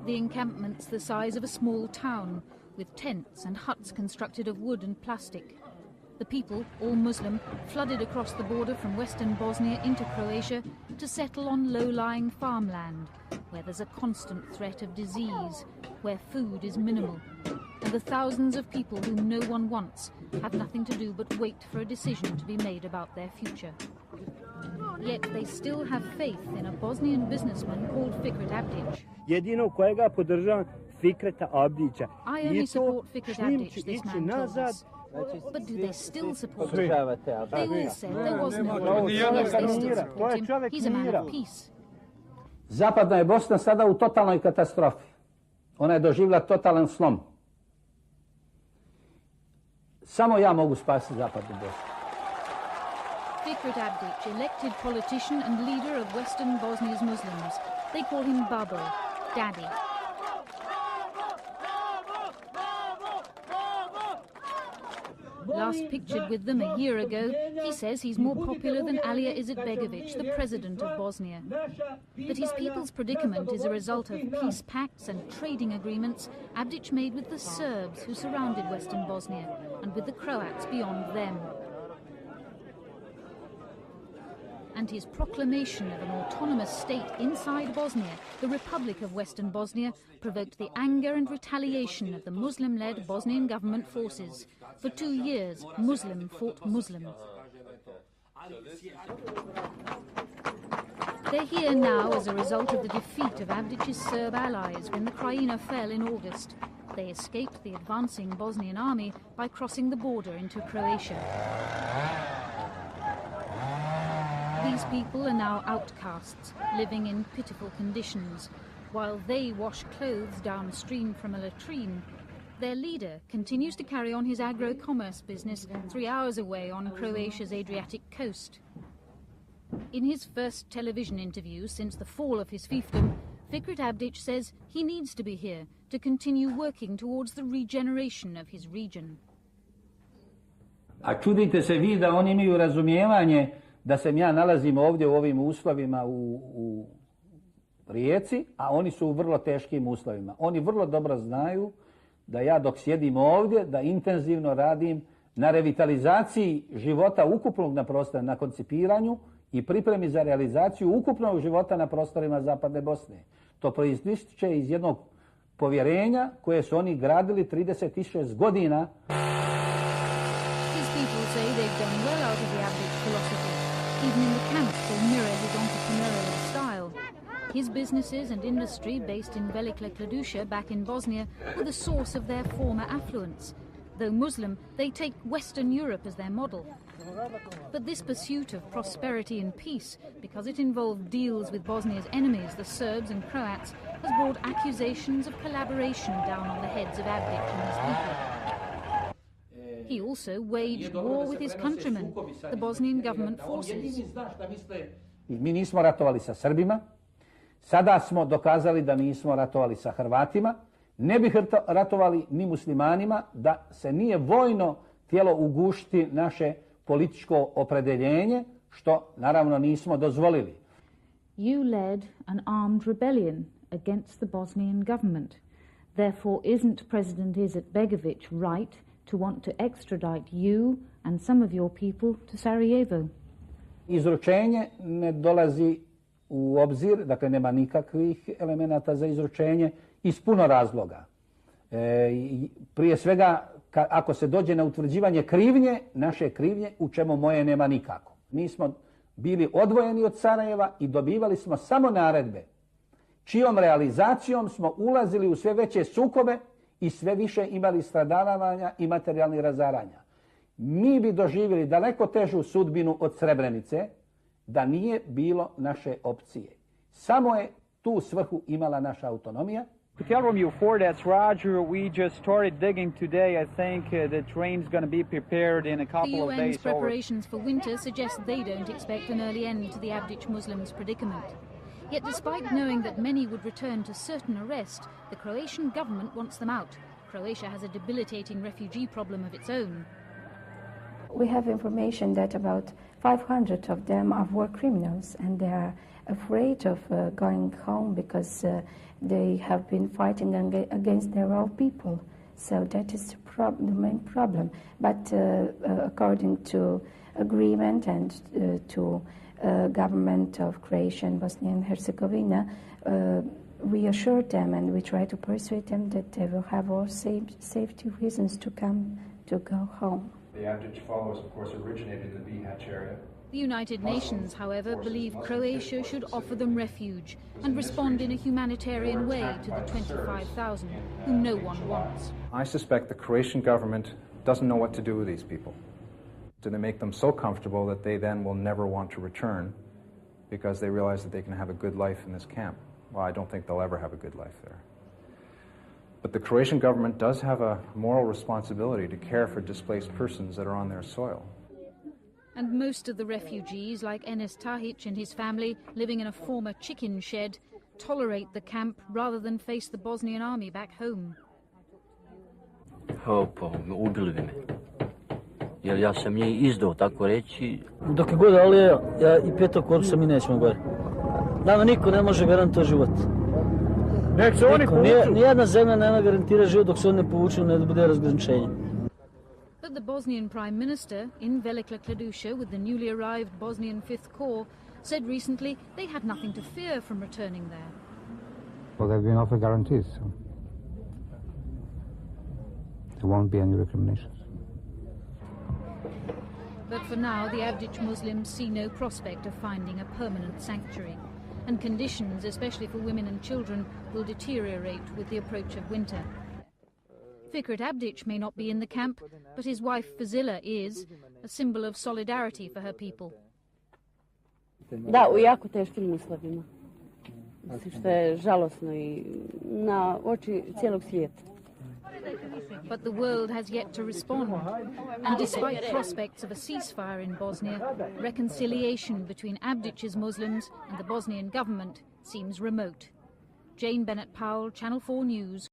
the encampment's the size of a small town, with tents and huts constructed of wood and plastic. The people, all Muslim, flooded across the border from western Bosnia into Croatia to settle on low-lying farmland, where there's a constant threat of disease, where food is minimal, and the thousands of people whom no one wants have nothing to do but wait for a decision to be made about their future. Yet they still have faith in a Bosnian businessman called Fikret Abdic. Jedino kojega podržavam Fikreta Abdića. I only support Fikret Abdic, this man told us. But do they still support him? They all said there was no war. Yes, they still support him. He's a man of peace. Zapadna je Bosna sada u totalnoj katastrofi. Ona je doživjela totalan slom. Samo ja mogu spasiti zapadnu Bosnu. Fikret Abdic, elected politician and leader of Western Bosnia's Muslims. They call him Babo, Daddy. Last pictured with them a year ago, he says he's more popular than Alija Izetbegović, the president of Bosnia. But his people's predicament is a result of peace pacts and trading agreements Abdic made with the Serbs who surrounded Western Bosnia and with the Croats beyond them. And his proclamation of an autonomous state inside Bosnia, the Republic of Western Bosnia, provoked the anger and retaliation of the Muslim-led Bosnian government forces. For 2 years, Muslim fought Muslim. They're here now as a result of the defeat of Abdic's Serb allies when the Krajina fell in August. They escaped the advancing Bosnian army by crossing the border into Croatia. These people are now outcasts, living in pitiful conditions. While they wash clothes downstream from a latrine, their leader continues to carry on his agro-commerce business 3 hours away on Croatia's Adriatic coast. In his first television interview since the fall of his fiefdom, Fikret Abdic says he needs to be here to continue working towards the regeneration of his region. A čudite se vi da oni imaju razumijevanje da se ja nalazim ovdje u ovim uslovima u Rijeci, a oni su u vrlo teškim uslovima. Oni vrlo dobro znaju da ja dok sjedim ovdje, da intenzivno radim na revitalizaciji života ukupnog na prostoru, na koncipiranju i pripremi za realizaciju ukupnog života na prostorima Zapadne Bosne. To proističe iz jednog povjerenja koje su oni gradili 36 godina. His people say they've done well out of the Abdic philosophy. Even in the camps they mirror his entrepreneurial style. His businesses and industry based in Velika Kladuša back in Bosnia were the source of their former affluence. Though Muslim, they take Western Europe as their model. But this pursuit of prosperity and peace, because it involved deals with Bosnia's enemies, the Serbs and Croats, has brought accusations of collaboration down on the heads of Abdic and his people. He also waged war with his countrymen, the Bosnian government forces. Mi nismo ratovali sa Srbima, sada smo dokazali da nismo ratovali sa Hrvatima, ne bih ratovali ni muslimanima da se nije vojno htjelo ugušiti naše političko opredeljenje, što naravno nismo dozvolili. You led an armed rebellion against the Bosnian government. Therefore, isn't President Izetbegović right to want to extradite you and some of your people to Sarajevo? Izručenje ne dolazi u obzir, dakle nema nikakvih elemenata za izručenje iz puno razloga. Prije svega, ako se dođe na utvrđivanje krivnje, naše krivnje, u čemu moje nema nikako. Mi smo bili odvojeni od Sarajeva i dobivali smo samo naredbe, čijom realizacijom smo ulazili u sve veće sukobe i sve više imali stradavanja i materijalnih razaranja. Mi bi doživjeli daleko težu sudbinu od Srebrenice da nije bilo naše opcije. Samo je tu svrhu imala naša autonomija. To tell from you, Ford, that's Roger. We just started digging today. I think the train's going to be prepared in a couple of days. The UN's preparations for winter suggest they don't expect an early end to the Abdic Muslims' predicament. Yet despite knowing that many would return to certain arrest, the Croatian government wants them out. Croatia has a debilitating refugee problem of its own. We have information that about 500 of them are war criminals, and they are afraid of going home because they have been fighting against their own people. So that is the main problem. But according to agreement and to government of Croatia and Bosnia and Herzegovina, we assure them and we try to persuade them that they will have all safety reasons to go home. The abdic followers, of course, originated in the Bihać area. The United Nations, however, believe Croatia should offer them refuge and respond in a humanitarian way to the 25,000 whom no one wants. I suspect the Croatian government doesn't know what to do with these people. Do they make them so comfortable that they then will never want to return because they realize that they can have a good life in this camp? Well, I don't think they'll ever have a good life there. But the Croatian government does have a moral responsibility to care for displaced persons that are on their soil. And most of the refugees, like Enes Tahic and his family, living in a former chicken shed, tolerate the camp rather than face the Bosnian army back home. Ubili bi me. Jer ja sam je izdao, tako reći. Dok je god Alija, ja i petog korpusa mi nećemo gore. Nama niko ne može garantirati život. Nijedna zemlja nema garantira život dok se on ne povuče, ne bude razgraničenje. But the Bosnian Prime Minister, in Velika Kladuša with the newly arrived Bosnian Fifth Corps, said recently they had nothing to fear from returning there. Well, they've been offered guarantees, so there won't be any recriminations. But for now, the Abdic Muslims see no prospect of finding a permanent sanctuary, and conditions, especially for women and children, will deteriorate with the approach of winter. Fikret Abdic may not be in the camp, but his wife Fazila is, a symbol of solidarity for her people. Da, u jako teškim uslovima. Mislim što je žalosno I na oči cijelog svijeta. But the world has yet to respond, and despite prospects of a ceasefire in Bosnia, reconciliation between Abdic's Muslims and the Bosnian government seems remote. Jane Bennett-Powell, Channel 4 News.